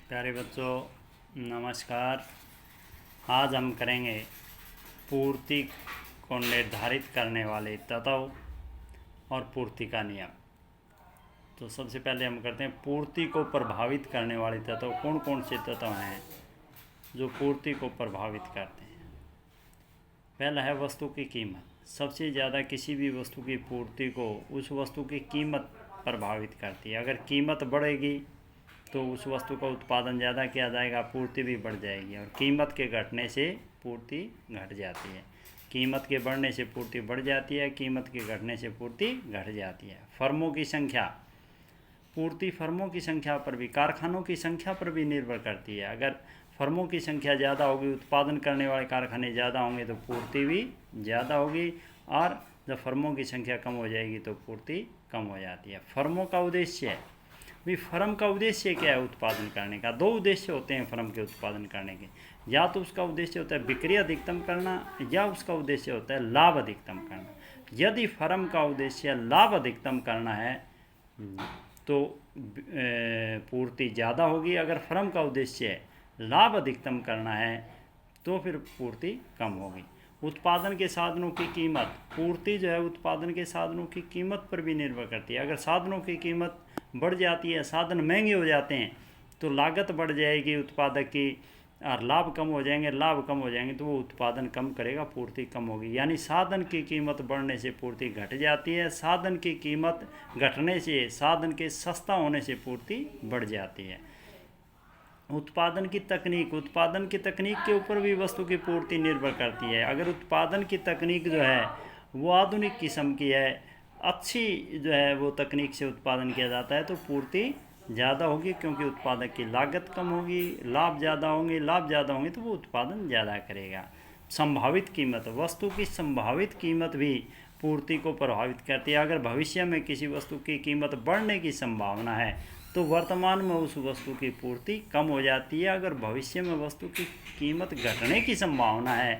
प्यारे बच्चों नमस्कार। आज हम करेंगे पूर्ति को निर्धारित करने वाले तत्व और पूर्ति का नियम। तो सबसे पहले हम करते हैं पूर्ति को प्रभावित करने वाले तत्व। कौन कौन से तत्व हैं जो पूर्ति को प्रभावित करते हैं? पहला है वस्तु की कीमत। सबसे ज़्यादा किसी भी वस्तु की पूर्ति को उस वस्तु की कीमत प्रभावित करती है। अगर कीमत बढ़ेगी तो उस वस्तु का उत्पादन ज़्यादा किया जाएगा, पूर्ति भी बढ़ जाएगी। और कीमत के घटने से पूर्ति घट जाती है। कीमत के बढ़ने से पूर्ति बढ़ जाती है, कीमत के घटने से पूर्ति घट जाती है। फर्मों की संख्या, पूर्ति फर्मों की संख्या पर भी, कारखानों की संख्या पर भी निर्भर करती है। अगर फर्मों की संख्या ज़्यादा होगी, उत्पादन करने वाले कारखाने ज़्यादा होंगे तो पूर्ति भी ज़्यादा होगी, और जब फर्मों की संख्या कम हो जाएगी तो पूर्ति कम हो जाती है। फर्मों का उद्देश्य, भी फर्म का उद्देश्य क्या है उत्पादन करने का? दो उद्देश्य होते हैं फर्म के उत्पादन करने के। या तो उसका उद्देश्य होता है बिक्री अधिकतम करना, या उसका उद्देश्य होता है लाभ अधिकतम करना। यदि फर्म का उद्देश्य लाभ अधिकतम करना है तो पूर्ति ज़्यादा होगी। अगर फर्म का उद्देश्य लाभ अधिकतम करना है तो फिर पूर्ति कम होगी। उत्पादन के साधनों की कीमत, पूर्ति जो है उत्पादन के साधनों की कीमत पर भी निर्भर करती है। अगर साधनों की कीमत बढ़ जाती है, साधन महंगे हो जाते हैं तो लागत बढ़ जाएगी उत्पादक की, और लाभ कम हो जाएंगे, लाभ कम हो जाएंगे तो वो उत्पादन कम करेगा, पूर्ति कम होगी। यानी साधन की कीमत बढ़ने से पूर्ति घट जाती है, साधन की कीमत घटने से, साधन के सस्ता होने से पूर्ति बढ़ जाती है। उत्पादन की तकनीक, उत्पादन की तकनीक के ऊपर भी वस्तु की पूर्ति निर्भर करती है। अगर उत्पादन की तकनीक जो है वो आधुनिक किस्म की है, अच्छी जो है वो तकनीक से उत्पादन किया जाता है तो पूर्ति ज़्यादा होगी, क्योंकि उत्पादक की लागत कम होगी, लाभ ज़्यादा होंगे, लाभ ज़्यादा होंगे तो वो उत्पादन ज़्यादा करेगा। संभावित कीमत, वस्तु की संभावित कीमत भी पूर्ति को प्रभावित करती है। अगर भविष्य में किसी वस्तु की कीमत बढ़ने की संभावना है तो वर्तमान में उस वस्तु की पूर्ति कम हो जाती है। अगर भविष्य में वस्तु की कीमत घटने की संभावना है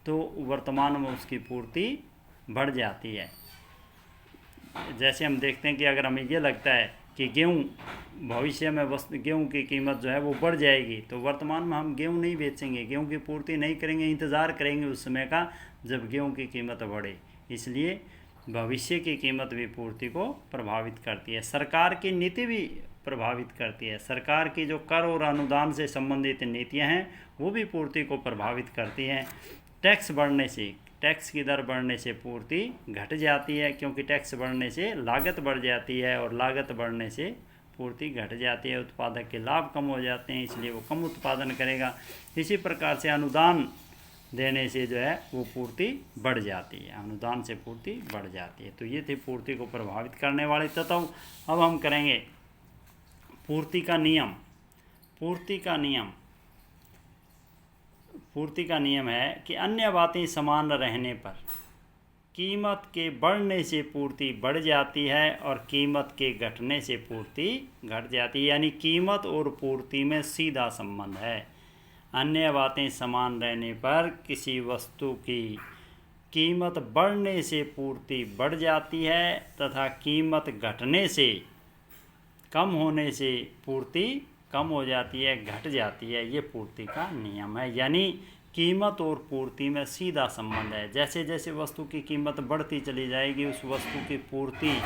तो वर्तमान में उसकी पूर्ति बढ़ जाती है। जैसे हम देखते हैं कि अगर हमें ये लगता है कि गेहूँ भविष्य में गेहूँ की कीमत जो है वो बढ़ जाएगी तो वर्तमान में हम गेहूँ नहीं बेचेंगे, गेहूँ की पूर्ति नहीं करेंगे, इंतज़ार करेंगे उस समय का जब गेहूँ की कीमत बढ़े। इसलिए भविष्य की कीमत भी पूर्ति को प्रभावित करती है। सरकार की नीति भी प्रभावित करती है। सरकार की जो कर और अनुदान से संबंधित नीतियां हैं वो भी पूर्ति को प्रभावित करती हैं। टैक्स बढ़ने से, टैक्स की दर बढ़ने से पूर्ति घट जाती है, क्योंकि टैक्स बढ़ने से लागत बढ़ जाती है और लागत बढ़ने से पूर्ति घट जाती है। उत्पादक के लाभ कम हो जाते हैं, इसलिए वो कम उत्पादन करेगा। इसी प्रकार से अनुदान देने से जो है वो पूर्ति बढ़ जाती है, अनुदान से पूर्ति बढ़ जाती है। तो ये थे पूर्ति को प्रभावित करने वाले तत्व। अब हम करेंगे पूर्ति का नियम। पूर्ति का नियम, पूर्ति का नियम है कि अन्य बातें समान रहने पर कीमत के बढ़ने से पूर्ति बढ़ जाती है और कीमत के घटने से पूर्ति घट जाती है। यानी कीमत और पूर्ति में सीधा संबंध है। अन्य बातें समान रहने पर किसी वस्तु की कीमत बढ़ने से पूर्ति बढ़ जाती है तथा कीमत घटने से, कम होने से पूर्ति कम हो जाती है, घट जाती है। ये पूर्ति का नियम है। यानी कीमत और पूर्ति में सीधा संबंध है। जैसे जैसे वस्तु की कीमत बढ़ती चली जाएगी उस वस्तु की पूर्ति,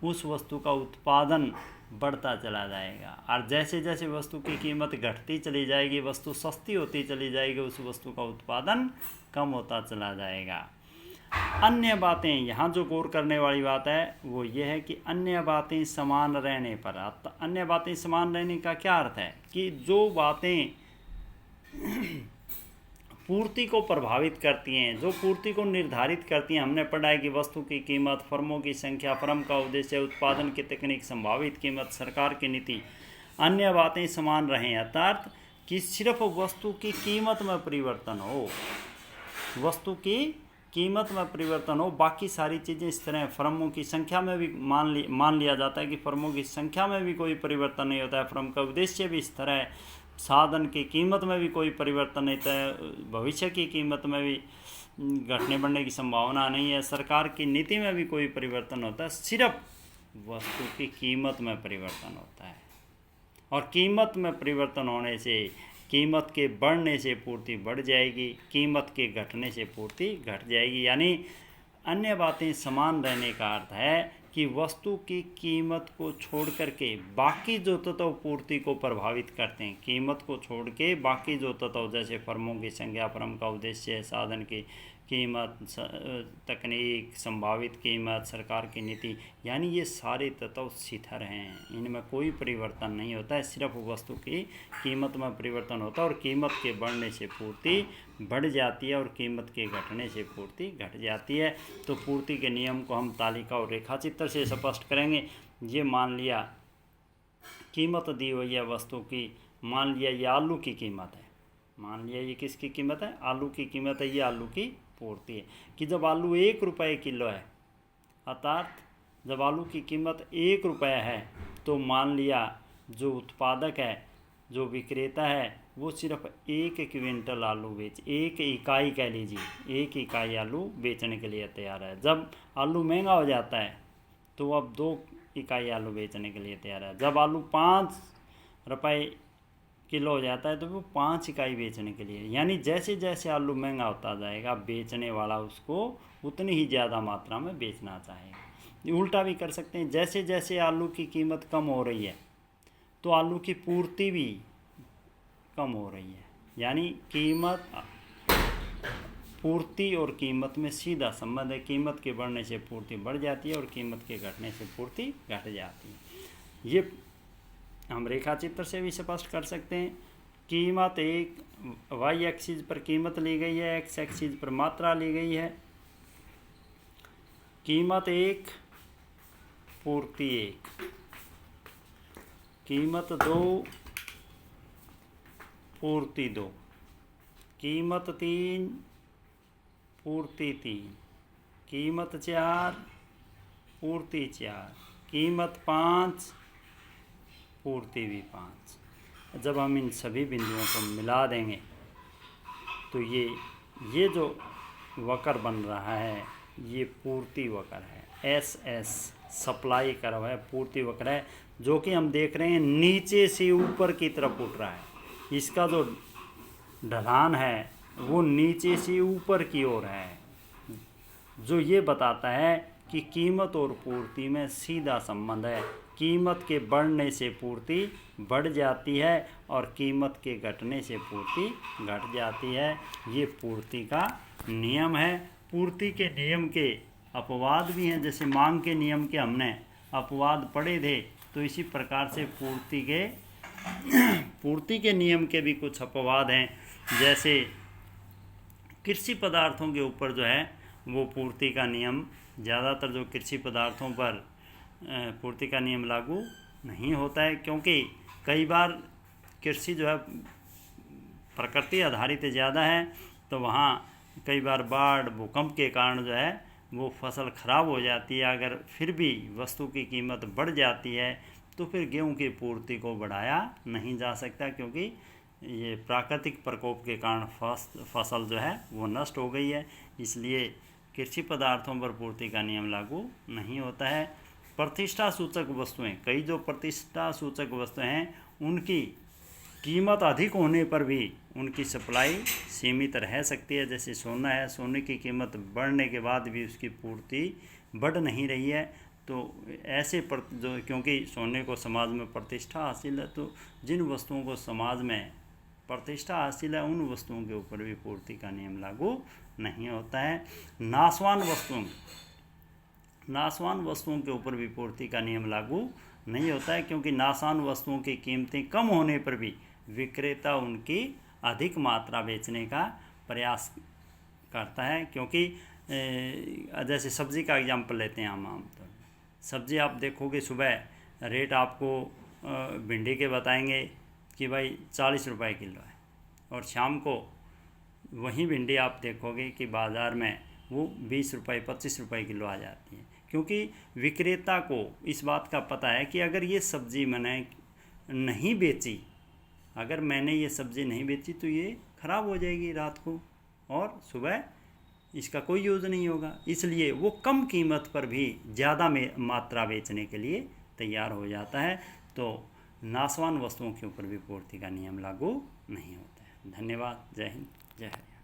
उस वस्तु का उत्पादन बढ़ता चला जाएगा, और जैसे जैसे वस्तु की कीमत घटती चली जाएगी, वस्तु सस्ती होती चली जाएगी, उस वस्तु का उत्पादन कम होता चला जाएगा। अन्य बातें, यहाँ जो गौर करने वाली बात है वो ये है कि अन्य बातें समान रहने पर, अन्य बातें समान रहने का क्या अर्थ है कि जो बातें पूर्ति को प्रभावित करती हैं, जो पूर्ति को निर्धारित करती हैं, हमने पढ़ा है कि वस्तु की कीमत, फर्मों की संख्या, फर्म का उद्देश्य, उत्पादन की तकनीक, संभावित कीमत, सरकार की नीति, अन्य बातें समान रहें। अर्थात कि सिर्फ वस्तु की कीमत में परिवर्तन हो, वस्तु की कीमत में परिवर्तन हो, बाकी सारी चीज़ें इस तरह। फर्मों की संख्या में भी मान लिया जाता है कि फर्मों की संख्या में भी कोई परिवर्तन नहीं होता है, फर्म का उद्देश्य भी इस तरह, साधन की कीमत में भी कोई परिवर्तन नहीं है, भविष्य की कीमत में भी घटने बढ़ने की संभावना नहीं है, सरकार की नीति में भी कोई परिवर्तन होता है, सिर्फ वस्तु की कीमत में परिवर्तन होता है। और कीमत में परिवर्तन होने से, कीमत के बढ़ने से पूर्ति बढ़ जाएगी, कीमत के घटने से पूर्ति घट जाएगी। यानी अन्य बातें समान रहने का अर्थ है कि वस्तु की कीमत को छोड़ करके बाकी जो तत्व पूर्ति को प्रभावित करते हैं, कीमत को छोड़ के बाकी जो तत्व जैसे फर्मों की संख्या, फर्म का उद्देश्य, साधन की कीमत, तकनीक, संभावित कीमत, सरकार की नीति, यानी ये सारे तत्व स्थिर हैं, इनमें कोई परिवर्तन नहीं होता है। सिर्फ वस्तु की कीमत में परिवर्तन होता है और कीमत के बढ़ने से पूर्ति बढ़ जाती है और कीमत के घटने से पूर्ति घट जाती है। तो पूर्ति के नियम को हम तालिका और रेखाचित्र से स्पष्ट करेंगे। ये मान लिया कीमत दी हुई है वस्तु की, मान लिया ये आलू की कीमत है, मान लिया ये किसकी कीमत है, आलू की कीमत है, ये आलू की पूर्ति है कि जब आलू 1 रुपये किलो है, अर्थात जब आलू की कीमत 1 रुपये है, तो मान लिया जो उत्पादक है, जो विक्रेता है, वो सिर्फ 1 क्विंटल आलू 1 इकाई कह लीजिए, 1 इकाई आलू बेचने के लिए तैयार है। जब आलू महंगा हो जाता है तो अब 2 इकाई आलू बेचने के लिए तैयार है। जब आलू 5 रुपये किलो हो जाता है तो वो 5 इकाई बेचने के लिए, यानी जैसे जैसे आलू महंगा होता जाएगा, बेचने वाला उसको उतनी ही ज़्यादा मात्रा में बेचना चाहेगा। उल्टा भी कर सकते हैं, जैसे जैसे आलू की कीमत कम हो रही है तो आलू की पूर्ति भी कम हो रही है। यानी कीमत, पूर्ति और कीमत में सीधा संबंध है। कीमत के बढ़ने से पूर्ति बढ़ जाती है और कीमत के घटने से पूर्ति घट जाती है। ये हम रेखाचित्र से भी स्पष्ट कर सकते हैं। कीमत एक वाई एक्सिस पर कीमत ली गई है, एक्स एक्सिस पर मात्रा ली गई है। कीमत 1, पूर्ति 1, कीमत 2, पूर्ति 2, कीमत 3, पूर्ति 3, कीमत 4, पूर्ति 4, कीमत 5, पूर्ति भी 5। जब हम इन सभी बिंदुओं को मिला देंगे तो ये जो वक्र बन रहा है ये पूर्ति वक्र है। SS सप्लाई कर्व है, पूर्ति वक्र है, जो कि हम देख रहे हैं नीचे से ऊपर की तरफ उठ रहा है। इसका जो ढलान है वो नीचे से ऊपर की ओर है, जो ये बताता है कि कीमत और पूर्ति में सीधा संबंध है। कीमत के बढ़ने से पूर्ति बढ़ जाती है और कीमत के घटने से पूर्ति घट जाती है। ये पूर्ति का नियम है। पूर्ति के नियम के अपवाद भी हैं, जैसे मांग के नियम के हमने अपवाद पढ़े थे, तो इसी प्रकार से पूर्ति के नियम के भी कुछ अपवाद हैं। जैसे कृषि पदार्थों के ऊपर जो है वो पूर्ति का नियम, ज़्यादातर जो कृषि पदार्थों पर पूर्ति का नियम लागू नहीं होता है, क्योंकि कई बार कृषि जो है प्रकृति आधारित ज़्यादा है, तो वहाँ कई बार बाढ़, भूकंप के कारण जो है वो फसल खराब हो जाती है। अगर फिर भी वस्तु की कीमत बढ़ जाती है तो फिर गेहूं की पूर्ति को बढ़ाया नहीं जा सकता, क्योंकि ये प्राकृतिक प्रकोप के कारण फसल जो है वो नष्ट हो गई है। इसलिए कृषि पदार्थों पर पूर्ति का नियम लागू नहीं होता है। प्रतिष्ठा सूचक वस्तुएं, कई जो प्रतिष्ठा सूचक वस्तुएं हैं उनकी कीमत अधिक होने पर भी उनकी सप्लाई सीमित रह सकती है। जैसे सोना है, सोने की कीमत बढ़ने के बाद भी उसकी पूर्ति बढ़ नहीं रही है, तो ऐसे जो, क्योंकि सोने को समाज में प्रतिष्ठा हासिल है, तो जिन वस्तुओं को समाज में प्रतिष्ठा हासिल है उन वस्तुओं के ऊपर भी पूर्ति का नियम लागू नहीं होता है। नाशवान वस्तुओं के ऊपर भी पूर्ति का नियम लागू नहीं होता है, क्योंकि नाशवान वस्तुओं की कीमतें कम होने पर भी विक्रेता उनकी अधिक मात्रा बेचने का प्रयास करता है। क्योंकि जैसे सब्ज़ी का एग्जाम्पल लेते हैं हम आमतौर पर, सब्ज़ी आप देखोगे सुबह रेट आपको भिंडी के बताएंगे कि भाई 40 रुपये किलो है, और शाम को वही भिंडी आप देखोगे कि बाज़ार में वो 20 रुपये 25 रुपये किलो आ जाती है, क्योंकि विक्रेता को इस बात का पता है कि अगर ये सब्ज़ी मैंने नहीं बेची, अगर मैंने ये सब्ज़ी नहीं बेची तो ये ख़राब हो जाएगी रात को और सुबह इसका कोई यूज़ नहीं होगा। इसलिए वो कम कीमत पर भी ज़्यादा मात्रा बेचने के लिए तैयार हो जाता है। तो नाशवान वस्तुओं के ऊपर भी पूर्ति का नियम लागू नहीं होता है। धन्यवाद। जय हिंद, जय हरियाणा।